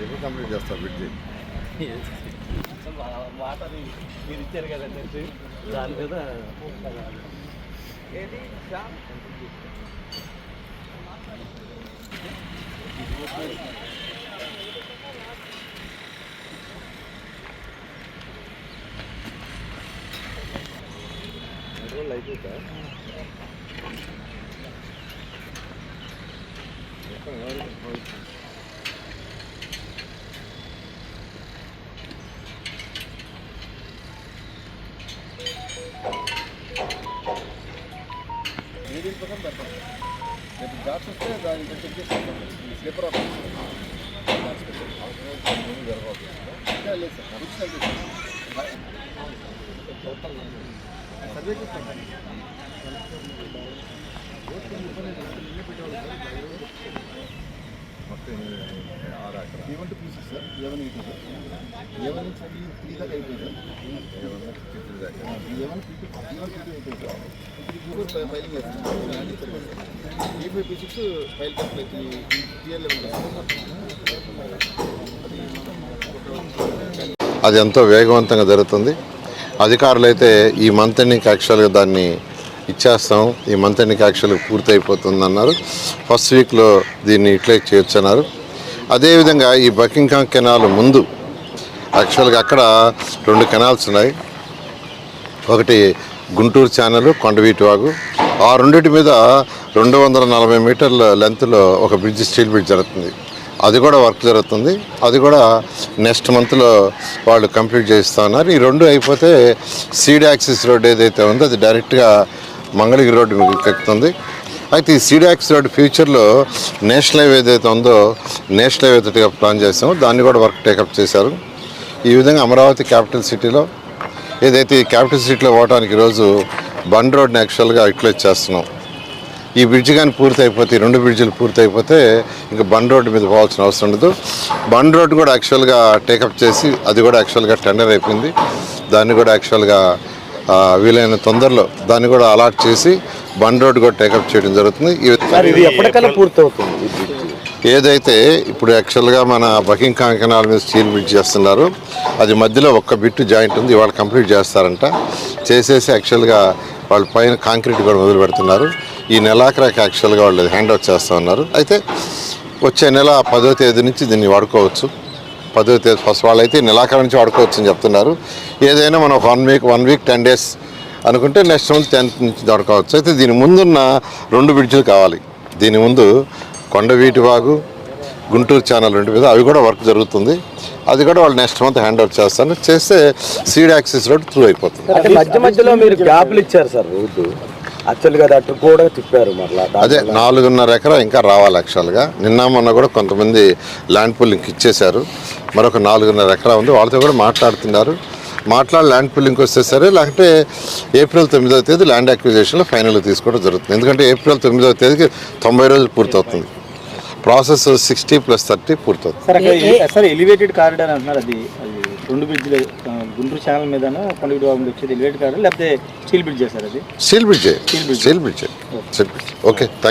ఎప్పుడు కంప్లీట్ చేస్తారు bridge? Water మీరు ఇచ్చారు కదండి దాని మీద ఏది అయిపోతా రేపు జాబ్స్ వస్తే దాన్ని చెక్ చేస్తాను. స్లీపర్ ఆఫ్ లేదు సార్ సర్వే చేస్తాను. మొత్తం 6 ఎకరాలు. A1 to P6 sir, A1 A2 sir, A1 నుంచి P3 దాకా అయిపోయింది సార్. A1 P3 దాకా, A1 P2 అయిపోయింది సార్. ఇప్పుడు ఫైలింగ్ చేస్తాం. A5 P6 file complete TL అది ఎంతో వేగవంతంగా జరుగుతుంది. అధికారులు అయితే ఈ మంత్ ఎండింగ్కి యాక్చువల్గా దాన్ని ఇచ్చేస్తాం, ఈ మంత్ ఎండింగ్కి యాక్చువల్గా పూర్తి అయిపోతుంది అన్నారు. ఫస్ట్ వీక్లో దీన్ని యూటిలైజ్ చేయొచ్చు అన్నారు. అదేవిధంగా ఈ బకింగ్హామ్ కెనాల్ ముందు యాక్చువల్గా అక్కడ 2 కెనాల్స్ ఉన్నాయి. ఒకటి గుంటూరు ఛానల్, కొండవీటి వాగు. ఆ రెండింటి మీద 240 మీటర్ల లెంత్లో ఒక బ్రిడ్జ్, స్టీల్ బ్రిడ్జ్ జరుగుతుంది. అది కూడా వర్క్ జరుగుతుంది. అది కూడా నెక్స్ట్ మంత్లో వాళ్ళు కంప్లీట్ చేస్తూ ఉన్నారు. ఈ 2 అయిపోతే సీడ్ యాక్సిస్ రోడ్ ఏదైతే ఉందో అది డైరెక్ట్గా మంగళగిరి రోడ్డు మీకు ఎక్కుతుంది. అయితే ఈ సీడ్ యాక్సిస్ రోడ్ ఫ్యూచర్లో నేషనల్ హైవే ఏదైతే ఉందో నేషనల్ హైవే తోటిగా ప్లాన్ చేస్తామో దాన్ని కూడా వర్క్ టేకప్ చేశారు. ఈ విధంగా అమరావతి క్యాపిటల్ సిటీలో ఏదైతే ఈ క్యాపిటల్ సిటీలో పోవడానికి ఈరోజు బండ్ రోడ్ని యాక్చువల్గా యూటిలైజ్ చేస్తున్నాం. ఈ బ్రిడ్జ్ కానీ పూర్తి అయిపోతే, 2 బ్రిడ్జిలు పూర్తి అయిపోతే ఇంకా బండ్ రోడ్డు మీద పోవాల్సిన అవసరం ఉండదు. బండ్ రోడ్డు కూడా యాక్చువల్గా టేకప్ చేసి అది కూడా యాక్చువల్గా టెండర్ అయిపోయింది. దాన్ని కూడా యాక్చువల్గా వీలైన తొందరలో దాన్ని కూడా అలాట్ చేసి బండ్ రోడ్డు కూడా టేకప్ చేయడం జరుగుతుంది. ఇది ఎప్పటికల్లా పూర్తి అవుతుంది? ఏదైతే ఇప్పుడు యాక్చువల్గా మన బకింగ్హామ్ కెనాల్ మీద స్టీల్ బ్రిడ్జ్ చేస్తున్నారు, అది మధ్యలో ఒక్క బిట్టు జాయింట్ ఉంది, ఇవాళ కంప్లీట్ చేస్తారంట. చేసేసి యాక్చువల్గా వాళ్ళు పైన కాంక్రీట్ కూడా మొదలు పెడుతున్నారు. ఈ నెలాఖరాకి యాక్చువల్గా వాళ్ళు హ్యాండ్ ఓవర్ చేస్తూ ఉన్నారు. అయితే వచ్చే నెల 10వ తేదీ నుంచి దీన్ని వాడుకోవచ్చు. 10వ తేదీ ఫస్ట్ వాళ్ళు అయితే నెలాఖరు నుంచి వాడుకోవచ్చు అని చెప్తున్నారు. ఏదైనా మనం 1 వీక్ 10 డేస్ అనుకుంటే నెక్స్ట్ మంత్ 10th నుంచి వాడుకోవచ్చు. అయితే దీని ముందున్న 2 బ్రిడ్జిలు కావాలి. దీని ముందు కొండవీటి వాగు, గుంటూరు ఛానల్ 2 మీద అవి కూడా వర్క్ జరుగుతుంది. అది కూడా వాళ్ళు నెక్స్ట్ మంత్ హ్యాండ్ ఓవర్ చేస్తారు. చేస్తే సీడ్ యాక్సిస్ రోడ్ త్రూ అయిపోతుంది. మధ్య మధ్యలో మీరు గ్యాప్లు ఇచ్చారు సార్ రోడ్డు, యాక్చువల్గా అటు కూడా తిప్పారు. మరలా అదే 4.5 ఎకరా ఇంకా రావాలి. యాక్చువల్గా నిన్న మొన్న కూడా కొంతమంది ల్యాండ్ పూలింగ్కి ఇచ్చేశారు. మరొక 4.5 ఎకరా ఉంది, వాళ్ళతో కూడా మాట్లాడుతున్నారు. మాట్లాడి ల్యాండ్ పూలింగ్కి వస్తే సరే, లేకపోతే ఏప్రిల్ 9వ తేదీ ల్యాండ్ అక్విజిషన్లో ఫైనల్గా తీసుకోవడం జరుగుతుంది. ఎందుకంటే ఏప్రిల్ 9వ తేదీకి 90 రోజులు పూర్తవుతుంది. ప్రాసెస్ 60+30 పూర్తవుతుంది. సార్ ఎలివేటెడ్ కారిడార్ అంటున్నారు, అది 2 బ్రిడ్జ్లు గుంటూరు ఛానల్ మీద కొండవీటి వాగు మీద వచ్చేది ఎలివేటెడ్ కారిడార్ లేకపోతే స్టీల్ బ్రిడ్జ్ చేశారు? అది steel bridge. Okay, thank you.